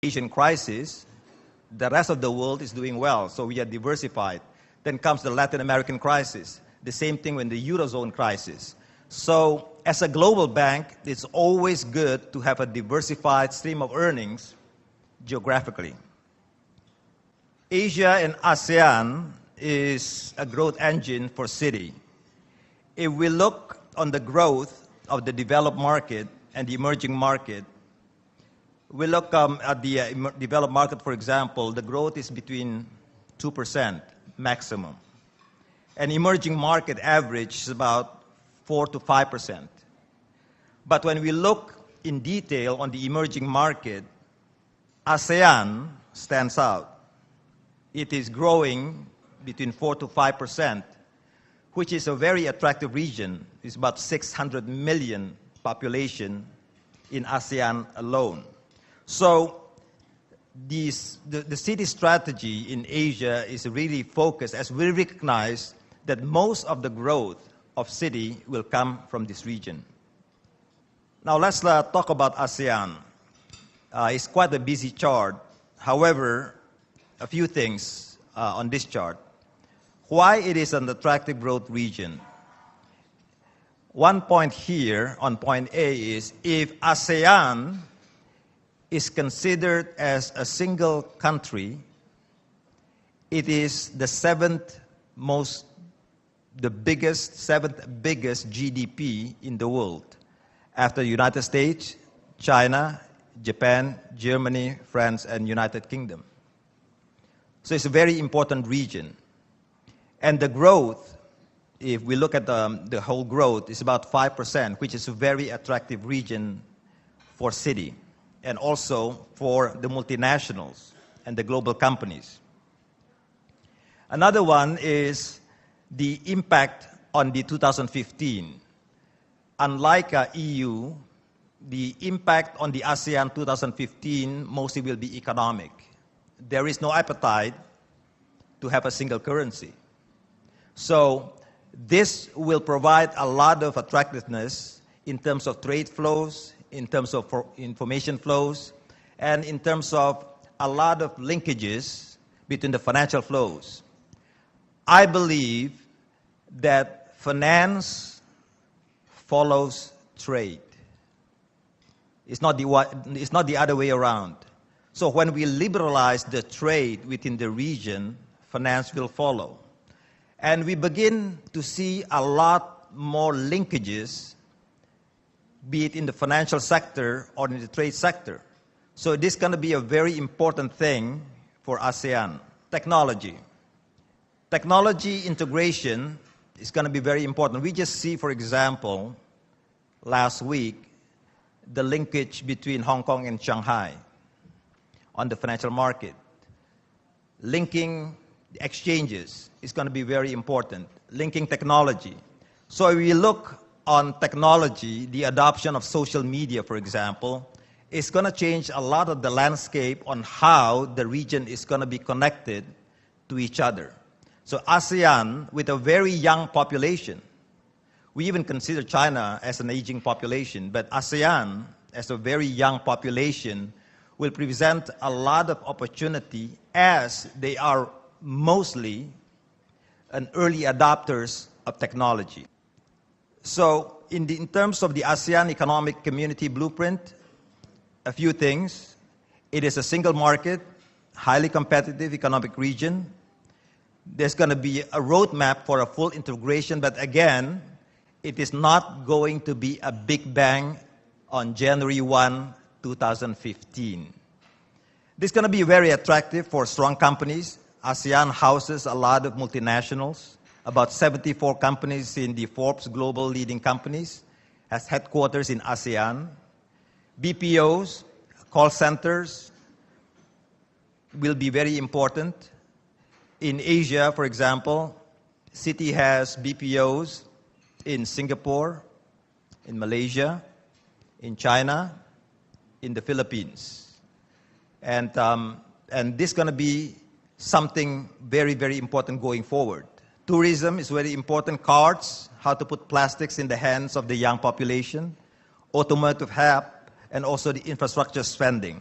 Asian crisis, the rest of the world is doing well, so we are diversified. Then comes the Latin American crisis, the same thing when the Eurozone crisis. So as a global bank, it's always good to have a diversified stream of earnings geographically. Asia and ASEAN is a growth engine for Citi. If we look on the growth of the developed market and the emerging market, we look at the developed market, for example, the growth is between 2% maximum. And emerging market average is about 4 to 5%. But when we look in detail on the emerging market, ASEAN stands out. It is growing between 4 to 5%, which is a very attractive region. It's about 600 million population in ASEAN alone. So the Citi strategy in Asia is really focused, as we recognize that most of the growth of Citi will come from this region. Now let's talk about ASEAN. It's quite a busy chart. However, a few things on this chart. Why it is an attractive growth region? One point here on point A is if ASEAN is considered as a single country, it is the seventh biggest GDP in the world after the United States, China, Japan, Germany, France, and United Kingdom. So it's a very important region. And the growth, if we look at the whole growth, is about 5%, which is a very attractive region for Citi, and also for the multinationals and the global companies. Another one is the impact on the 2015. Unlike EU, the impact on the ASEAN 2015 mostly will be economic. There is no appetite to have a single currency. So this will provide a lot of attractiveness in terms of trade flows, in terms of information flows, and in terms of a lot of linkages between the financial flows. I believe that finance follows trade. It's not the other way around. So when we liberalize the trade within the region, finance will follow. And we begin to see a lot more linkages, be it in the financial sector or in the trade sector. So this is going to be a very important thing for ASEAN. Technology. Technology integration is going to be very important. We just see, for example, last week, the linkage between Hong Kong and Shanghai on the financial market. Linking exchanges is going to be very important. Linking technology. So if we look on technology, the adoption of social media, for example, is going to change a lot of the landscape on how the region is going to be connected to each other. So ASEAN, with a very young population, we even consider China as an aging population, but ASEAN, as a very young population, will present a lot of opportunity as they are mostly an early adopters of technology. So in terms of the ASEAN Economic Community Blueprint, a few things. It is a single market, highly competitive economic region. There's going to be a roadmap for a full integration, but again, it is not going to be a big bang on January 1, 2015. This is going to be very attractive for strong companies. ASEAN houses a lot of multinationals. About 74 companies in the Forbes Global Leading Companies has headquarters in ASEAN. BPOs, call centers will be very important. In Asia, for example, Citi has BPOs in Singapore, in Malaysia, in China, in the Philippines. And this is going to be something very, very important going forward. Tourism is very important. Cards, how to put plastics in the hands of the young population. Automotive help, and also the infrastructure spending.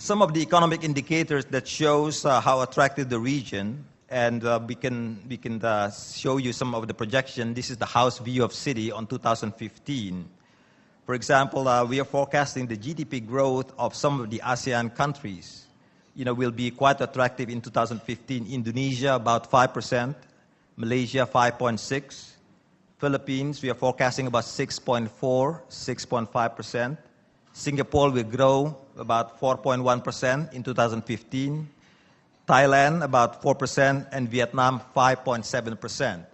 some of the economic indicators that shows how attractive the region, and we can show you some of the projection. This is the house view of city on 2015. For example, we are forecasting the GDP growth of some of the ASEAN countries. Will be quite attractive in 2015. Indonesia, about 5%. Malaysia, 5.6%. Philippines, we are forecasting about 6.4%, 6.5%. Singapore will grow about 4.1% in 2015. Thailand, about 4%, and Vietnam, 5.7%.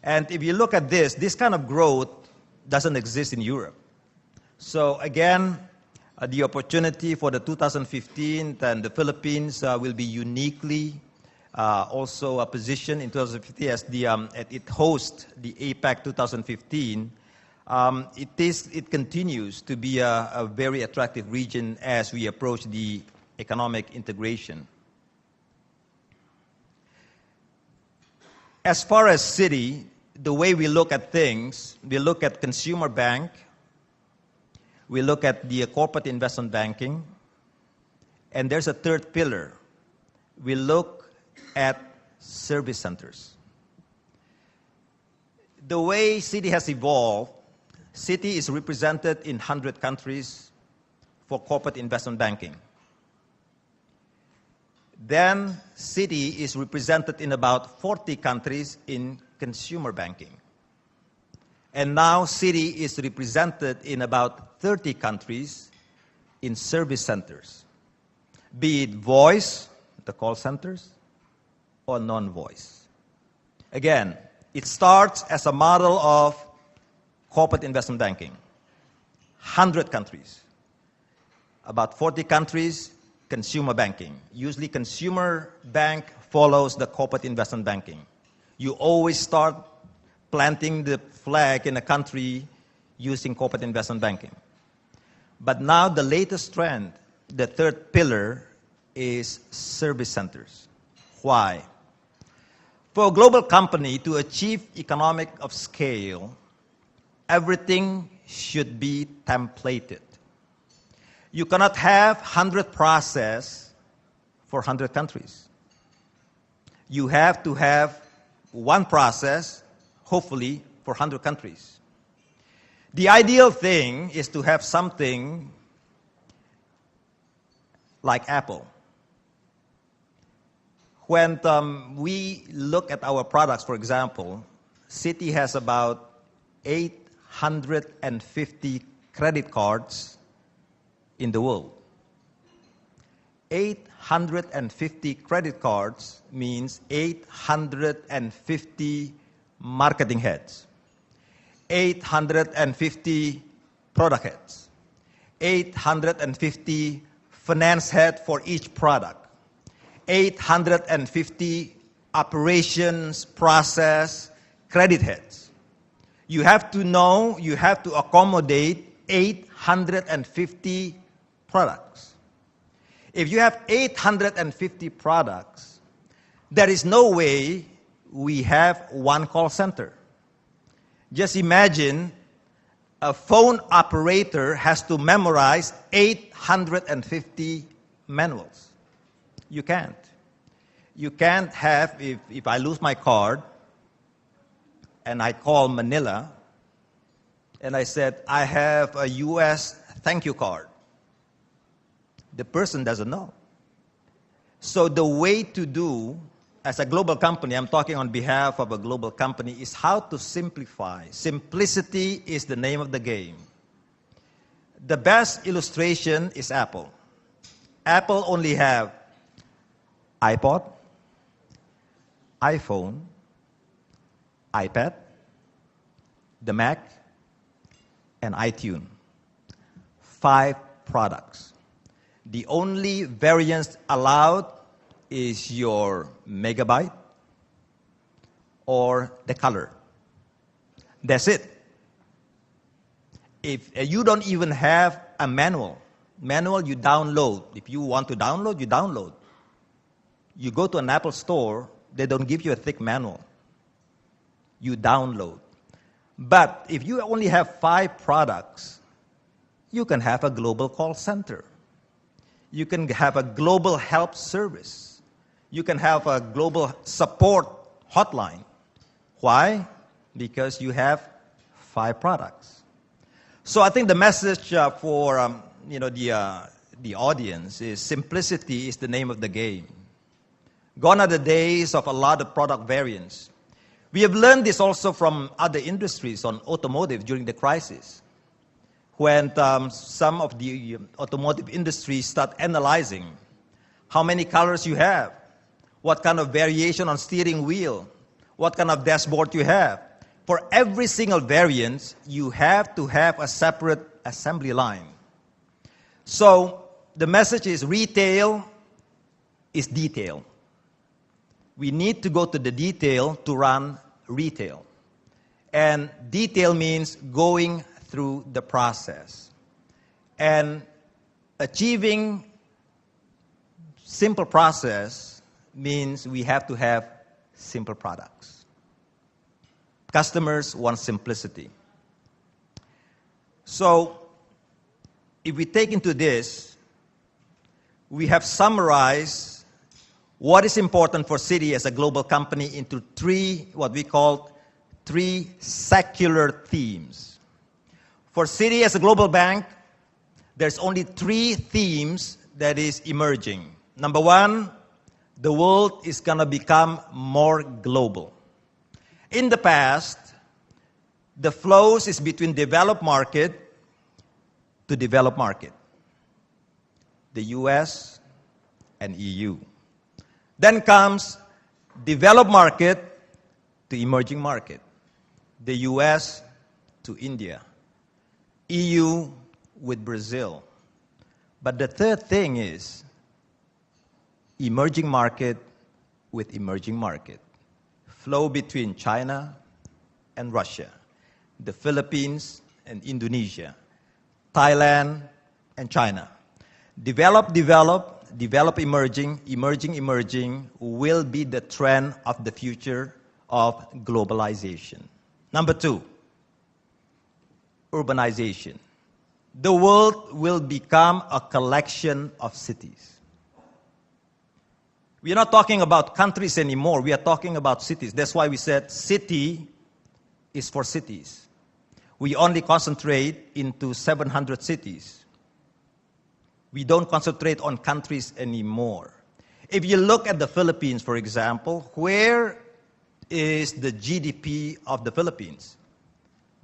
And if you look at this kind of growth doesn't exist in Europe. So again, the opportunity for the 2015, and the Philippines will be uniquely also a position in 2015 as it hosts the APEC 2015. It continues to be a very attractive region as we approach the economic integration. As far as city, the way we look at things, we look at consumer bank, we look at the corporate investment banking, and there's a third pillar. We look at service centers. The way city has evolved, city is represented in 100 countries for corporate investment banking. Then city is represented in about 40 countries in consumer banking. And now city is represented in about 30 countries in service centers, be it voice, the call centers, or non-voice. Again, it starts as a model of corporate investment banking. 100 countries. About 40 countries, consumer banking. Usually consumer bank follows the corporate investment banking. You always start planting the flag in a country using corporate investment banking. But now the latest trend, the third pillar, is service centers. Why? For a global company to achieve economic of scale, everything should be templated. You cannot have 100 process for 100 countries. You have to have one process, hopefully, for 100 countries. The ideal thing is to have something like Apple. When we look at our products, for example, Citi has about 850 credit cards in the world. 850 credit cards means 850 marketing heads, 850 product heads, 850 finance head for each product, 850 operations process credit heads. You have to know, you have to accommodate 850 products. If you have 850 products, there is no way we have one call center. Just imagine a phone operator has to memorize 850 manuals. You can't. You can't have, if I lose my card and I call Manila and I said, I have a US thank you card. The person doesn't know. So the way to do, as a global company, I'm talking on behalf of a global company, is how to simplify. Simplicity is the name of the game. The best illustration is Apple. Apple only have iPod, iPhone, iPad, the Mac, and iTunes. 5 products. The only variance allowed is your megabyte or the color. That's it. If you don't even have a manual you download. If you want to download, you download. You go to an Apple store, they don't give you a thick manual. You download. But if you only have 5 products, you can have a global call center. You can have a global help service. You can have a global support hotline. Why? Because you have 5 products. So I think the message for the audience is simplicity is the name of the game. Gone are the days of a lot of product variants. We have learned this also from other industries on automotive during the crisis, when some of the automotive industries start analyzing how many colors you have, what kind of variation on steering wheel, what kind of dashboard you have. For every single variant, you have to have a separate assembly line. So the message is retail is detail. We need to go to the detail to run retail. And detail means going through the process. And achieving simple process means we have to have simple products. Customers want simplicity. So if we take into this, we have summarized what is important for Citi as a global company into 3, what we call 3 secular themes. For Citi as a global bank, there's only 3 themes that is emerging. Number 1, the world is going to become more global. In the past, the flows is between developed market to developed market, the US and EU. Then comes developed market to emerging market, the US to India, EU with Brazil. But the third thing is emerging market with emerging market, flow between China and Russia, the Philippines and Indonesia, Thailand and China. Develop, emerging will be the trend of the future of globalization. Number 2, urbanization. The world will become a collection of cities. We are not talking about countries anymore. We are talking about cities. That's why we said city is for cities. We only concentrate into 700 cities. We don't concentrate on countries anymore. If you look at the Philippines, for example, where is the GDP of the Philippines?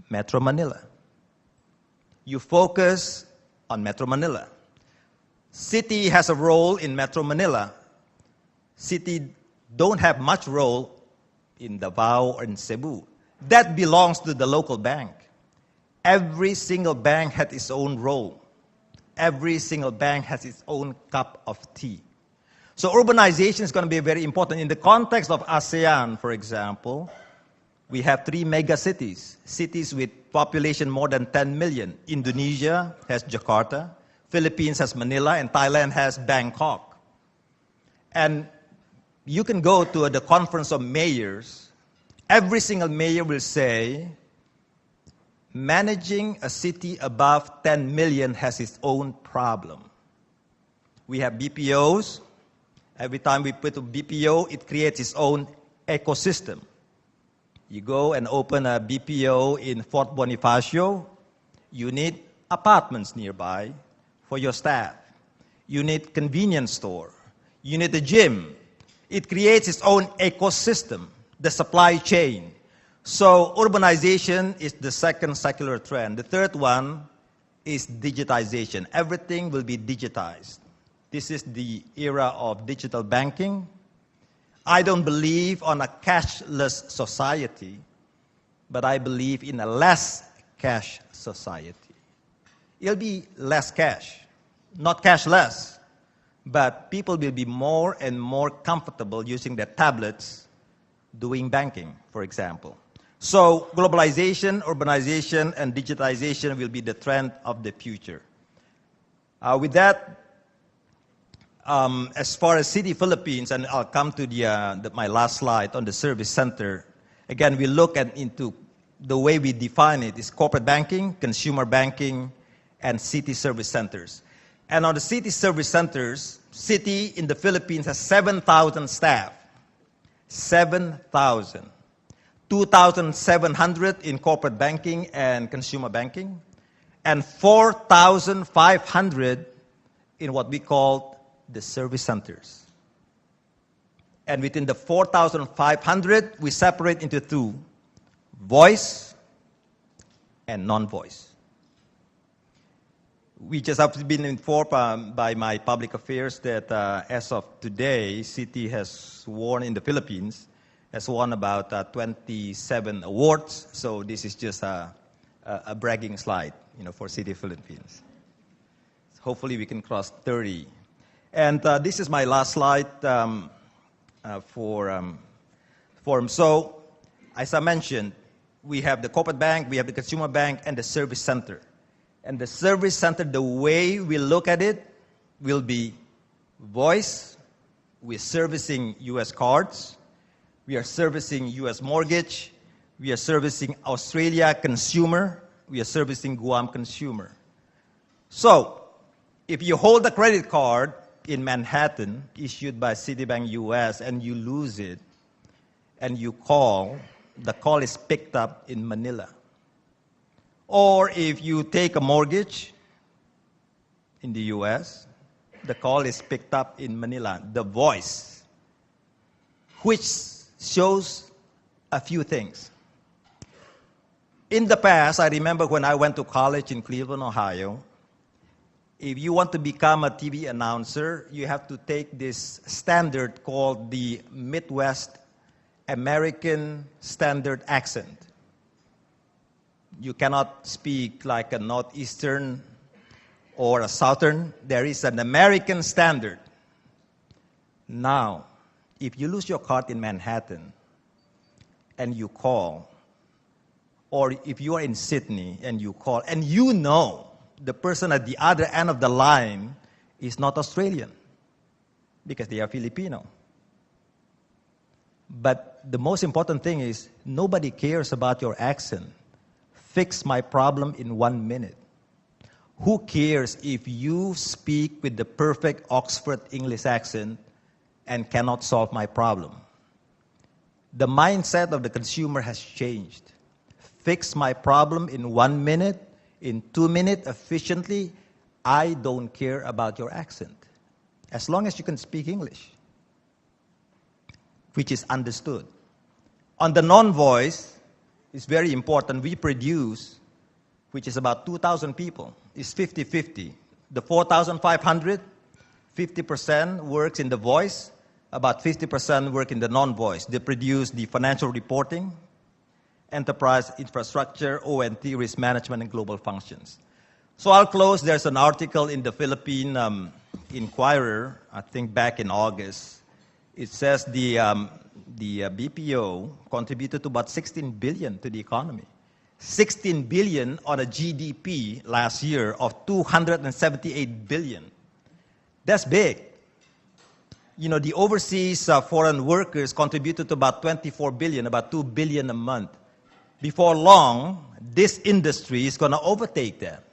Metro Manila. You focus on Metro Manila. City has a role in Metro Manila. City don't have much role in Davao or in Cebu. That belongs to the local bank. Every single bank has its own role. Every single bank has its own cup of tea. So urbanization is going to be very important. In the context of ASEAN, for example, we have 3 mega cities, cities with population more than 10 million. Indonesia has Jakarta, Philippines has Manila, and Thailand has Bangkok. And you can go to the conference of mayors. Every single mayor will say, managing a city above 10 million has its own problem. We have BPOs. Every time we put a BPO, it creates its own ecosystem. You go and open a BPO in Fort Bonifacio, you need apartments nearby for your staff. You need convenience store. You need a gym. It creates its own ecosystem, the supply chain. So urbanization is the second secular trend. The third one is digitization. Everything will be digitized. This is the era of digital banking. I don't believe on a cashless society, but I believe in a less cash society. It'll be less cash, not cashless, but people will be more and more comfortable using their tablets doing banking, for example. So globalization, urbanization, and digitization will be the trend of the future. With that, as far as Citi Philippines, and I'll come to my last slide on the service center. Again, we look into the way we define it is corporate banking, consumer banking, and Citi service centers. And on the city service centers, city in the Philippines has 7,000 staff. 7,000. 2,700 in corporate banking and consumer banking, and 4,500 in what we call the service centers. And within the 4,500, we separate into two, voice and non-voice. We just have been informed by my public affairs that as of today, Citi has won in the Philippines, has won about 27 awards. So this is just a bragging slide, for Citi Philippines. So hopefully we can cross 30. And this is my last slide for forum. So as I mentioned, we have the corporate bank, we have the consumer bank, and the service center. And the service center, the way we look at it, will be voice. We're servicing U.S. cards. We are servicing U.S. mortgage. We are servicing Australia consumer. We are servicing Guam consumer. So, if you hold a credit card in Manhattan issued by Citibank U.S. and you lose it, and you call, the call is picked up in Manila. Or if you take a mortgage in the U.S., the call is picked up in Manila, the voice, which shows a few things. In the past, I remember when I went to college in Cleveland, Ohio, if you want to become a TV announcer, you have to take this standard called the Midwest American Standard Accent. You cannot speak like a Northeastern or a Southern. There is an American standard. Now, if you lose your card in Manhattan and you call, or if you are in Sydney and you call, and you know the person at the other end of the line is not Australian because they are Filipino. But the most important thing is nobody cares about your accent. Fix my problem in 1 minute. Who cares if you speak with the perfect Oxford English accent and cannot solve my problem? The mindset of the consumer has changed. Fix my problem in 1 minute, in 2 minutes, efficiently. I don't care about your accent, as long as you can speak English, which is understood. On the non-voice, it's very important. We produce, which is about 2,000 people, is 50-50. The 4,500, 50% works in the voice, about 50% work in the non-voice. They produce the financial reporting, enterprise infrastructure, O&T, risk management, and global functions. So I'll close. There's an article in the Philippine Inquirer, I think back in August. It says the BPO contributed to about 16 billion to the economy. 16 billion on a GDP last year of 278 billion. That's big. The overseas foreign workers contributed to about 24 billion, about 2 billion a month. Before long, this industry is going to overtake that.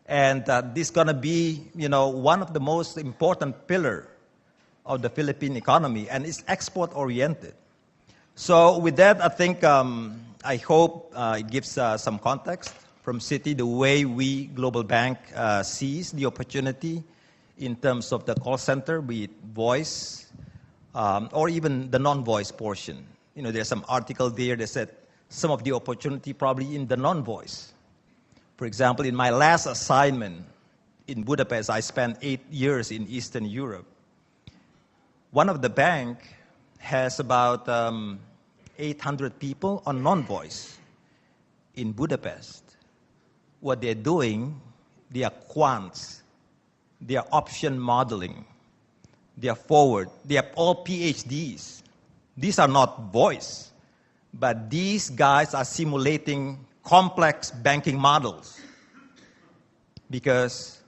And this is going to be, one of the most important pillars of the Philippine economy, and it's export-oriented. So with that, I think, I hope it gives some context from Citi, the way we, Global Bank, sees the opportunity in terms of the call center, be it voice, or even the non-voice portion. There's some article there that said some of the opportunity probably in the non-voice. For example, in my last assignment in Budapest, I spent 8 years in Eastern Europe. One of the bank has about 800 people on non-voice in Budapest. What they're doing, they are quants, they are option modeling, they are forward, they are all PhDs. These are not voice, but these guys are simulating complex banking models because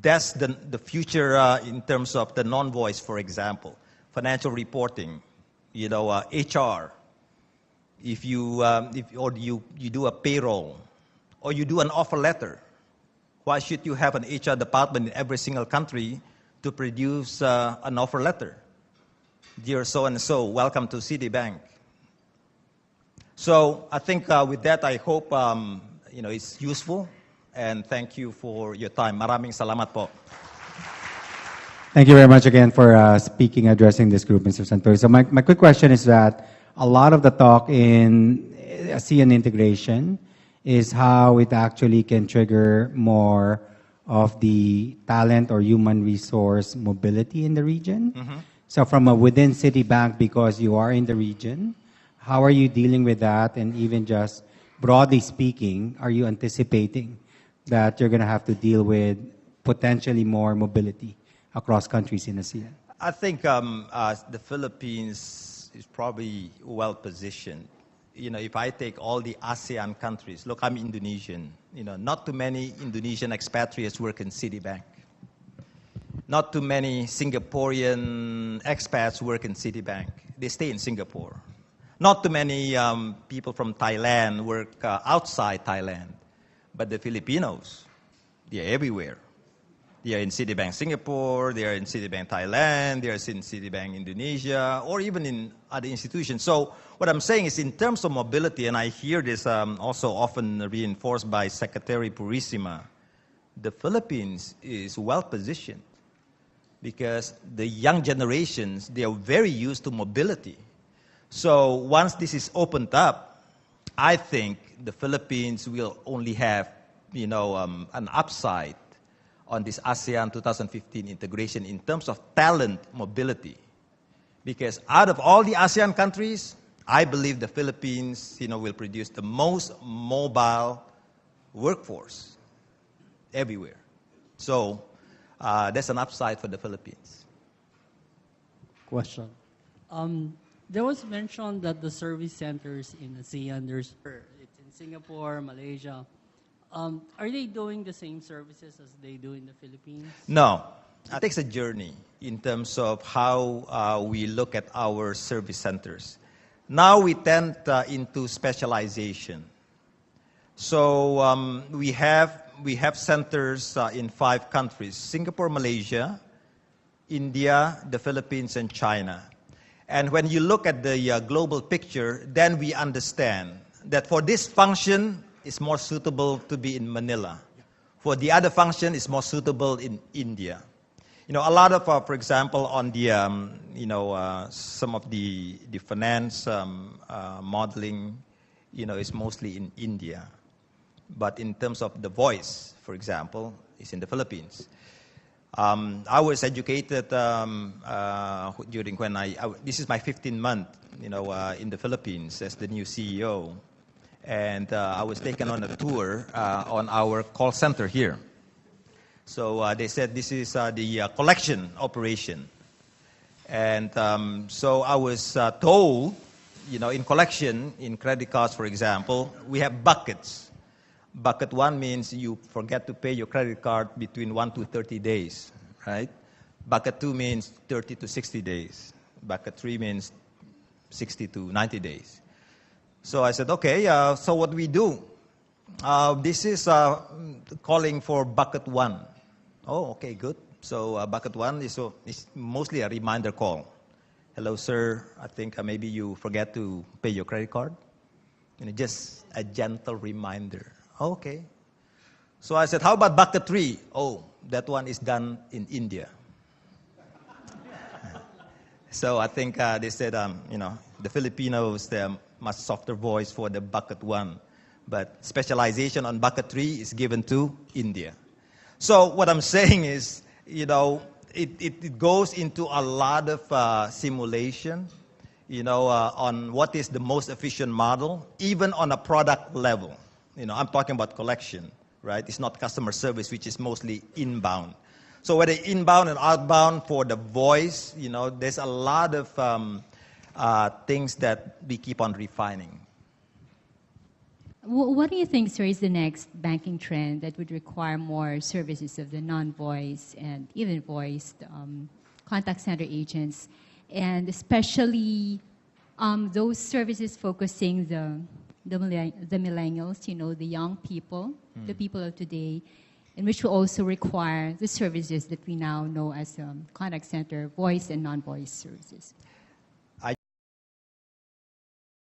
that's the future in terms of the non-voice, for example. Financial reporting, HR. If you do a payroll, or you do an offer letter, Why should you have an HR department in every single country to produce an offer letter? Dear so-and-so, welcome to Citibank. So I think with that, I hope it's useful. And thank you for your time. Maraming salamat po. Thank you very much again for speaking, addressing this group, Mr. Santoy. So my quick question is that a lot of the talk in ASEAN integration is how it actually can trigger more of the talent or human resource mobility in the region. Mm-hmm. So from a within Citibank, because you are in the region, how are you dealing with that? And even just broadly speaking, are you anticipating that you're going to have to deal with potentially more mobility across countries in ASEAN? I think the Philippines is probably well positioned. If I take all the ASEAN countries, look, I'm Indonesian. Not too many Indonesian expatriates work in Citibank. Not too many Singaporean expats work in Citibank. They stay in Singapore. Not too many people from Thailand work outside Thailand. But the Filipinos, they're everywhere. They are in Citibank Singapore, they are in Citibank Thailand, they are in Citibank Indonesia, or even in other institutions. So what I'm saying is in terms of mobility, and I hear this also often reinforced by Secretary Purissima, the Philippines is well positioned because the young generations, they are very used to mobility. So once this is opened up, I think the Philippines will only have, an upside on this ASEAN 2015 integration in terms of talent mobility. Because out of all the ASEAN countries, I believe the Philippines, will produce the most mobile workforce everywhere. So there's an upside for the Philippines. Question. There was mention that the service centers in ASEAN, it's in Singapore, Malaysia. Are they doing the same services as they do in the Philippines? No. It takes a journey in terms of how we look at our service centers. Now we tend into specialization. So we have centers in 5 countries: Singapore, Malaysia, India, the Philippines, and China. And when you look at the global picture, then we understand that for this function, it's more suitable to be in Manila. For the other function, it's more suitable in India. A lot of, for example, on the, some of the finance modeling, is mostly in India. But in terms of the voice, for example, it's in the Philippines. I was educated during when this is my 15th month, in the Philippines as the new CEO. And I was taken on a tour on our call center here. So they said this is the collection operation. And so I was told, in collection, in credit cards, for example, we have buckets. Bucket 1 means you forget to pay your credit card between 1 to 30 days, right? Bucket 2 means 30 to 60 days. Bucket 3 means 60 to 90 days. So I said, okay, so what do we do? This is calling for bucket 1. Oh, okay, good. So bucket 1 is mostly a reminder call. Hello, sir. I think maybe you forget to pay your credit card. Just a gentle reminder. Okay. So I said, how about bucket 3? Oh, that one is done in India. So I think they said, the Filipinos, they're much softer voice for the bucket 1. But specialization on bucket 3 is given to India. So what I'm saying is, it goes into a lot of simulation, on what is the most efficient model, even on a product level. I'm talking about collection, right? It's not customer service, which is mostly inbound. So whether inbound and outbound for the voice, there's a lot of things that we keep on refining. What do you think, sir, is the next banking trend that would require more services of the non-voice and even voiced contact center agents, and especially those services focusing the millennials, the young people, the people of today, and which will also require the services that we now know as contact center, voice and non-voice services?